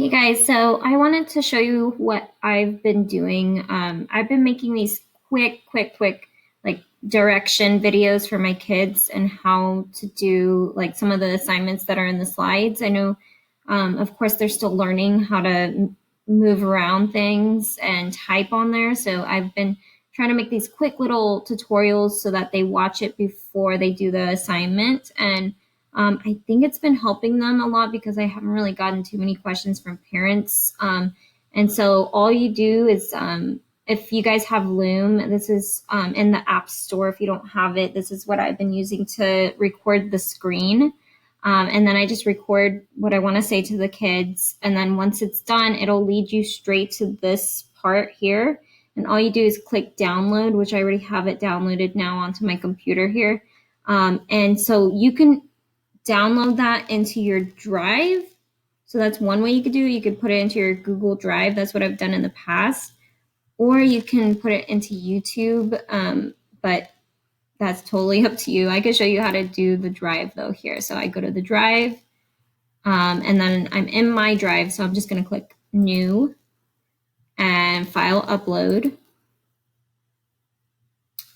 Hey guys, so I wanted to show you what I've been doing. I've been making these quick, like direction videos for my kids and how to do like some of the assignments that are in the slides. I know, of course, they're still learning how to move around things and type on there. So I've been trying to make these quick little tutorials so that they watch it before they do the assignment. And I think it's been helping them a lot because I haven't really gotten too many questions from parents. And so all you do is, if you guys have Loom, this is in the App Store. If you don't have it, this is what I've been using to record the screen. And then I just record what I want to say to the kids. And then once it's done, it'll lead you straight to this part here. And all you do is click download, which I already have it downloaded now onto my computer here. And so you can download that into your Drive. So that's one way you could do it. You could put it into your Google Drive. That's what I've done in the past. Or you can put it into YouTube, but that's totally up to you. I could show you how to do the Drive though here. So I go to the Drive, and then I'm in my Drive. So I'm just going to click New and File Upload.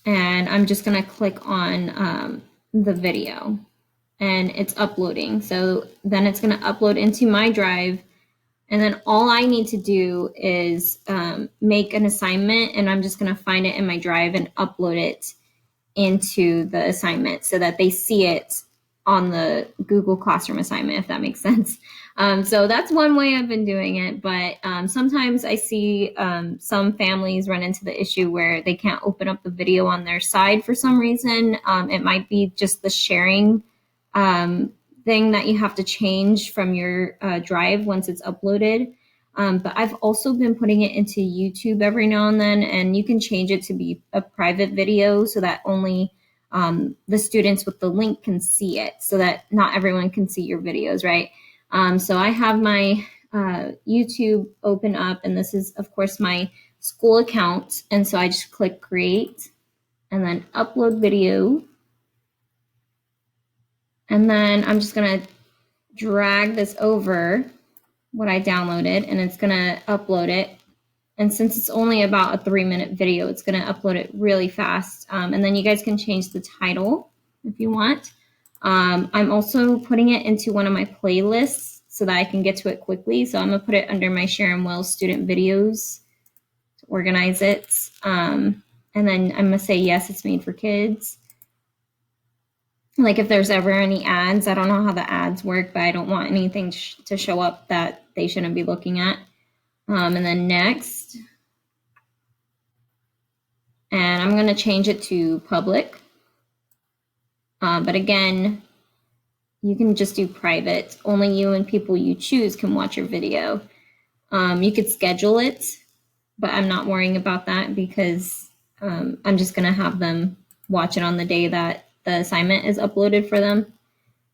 And I'm just going to click on the video. And it's uploading. So then it's going to upload into my Drive. And then all I need to do is make an assignment, and I'm just going to find it in my Drive and upload it into the assignment so that they see it on the Google Classroom assignment, if that makes sense. So that's one way I've been doing it. But sometimes I see some families run into the issue where they can't open up the video on their side for some reason. It might be just the sharing thing that you have to change from your Drive once it's uploaded. But I've also been putting it into YouTube every now and then, and you can change it to be a private video so that only the students with the link can see it, so that not everyone can see your videos, right? So I have my YouTube open up, and this is, of course, my school account. And so I just click create and then upload video. And then I'm just going to drag this over what I downloaded, and it's going to upload it. And since it's only about a 3-minute video, it's going to upload it really fast. And then you guys can change the title if you want. I'm also putting it into one of my playlists so that I can get to it quickly. So I'm going to put it under my Sharon Wells student videos to organize it. And then I'm going to say, yes, it's made for kids. Like if there's ever any ads, I don't know how the ads work, but I don't want anything to show up that they shouldn't be looking at. And then next. And I'm going to change it to public. But again, you can just do private. Only you and people you choose can watch your video. You could schedule it, but I'm not worrying about that because I'm just going to have them watch it on the day that the assignment is uploaded for them.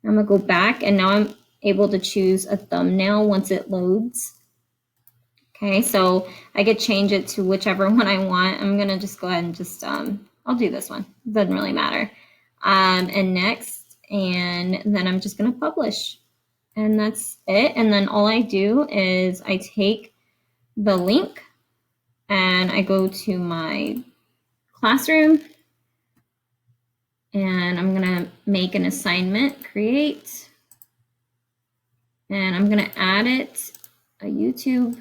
I'm going to go back, and now I'm able to choose a thumbnail once it loads. Okay, so I could change it to whichever one I want. I'm going to just go ahead and just, I'll do this one. It doesn't really matter. And next, and then I'm just going to publish. And that's it. And then all I do is I take the link and I go to my classroom, and I'm going to make an assignment, create, and I'm going to add it, a YouTube,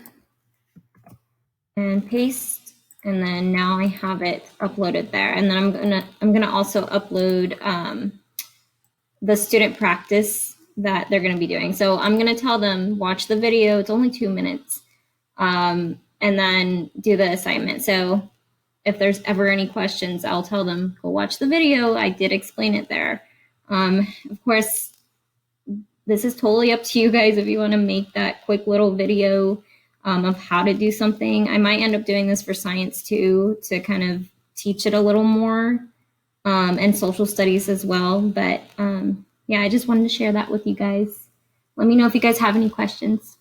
and paste. And then now I have it uploaded there. And then I'm gonna also upload the student practice that they're gonna be doing. So I'm gonna tell them, watch the video, it's only 2 minutes, and then do the assignment. So if there's ever any questions, I'll tell them, go watch the video. I did explain it there. Of course, this is totally up to you guys if you want to make that quick little video of how to do something. I might end up doing this for science too, to kind of teach it a little more, and social studies as well. But yeah, I just wanted to share that with you guys. Let me know if you guys have any questions.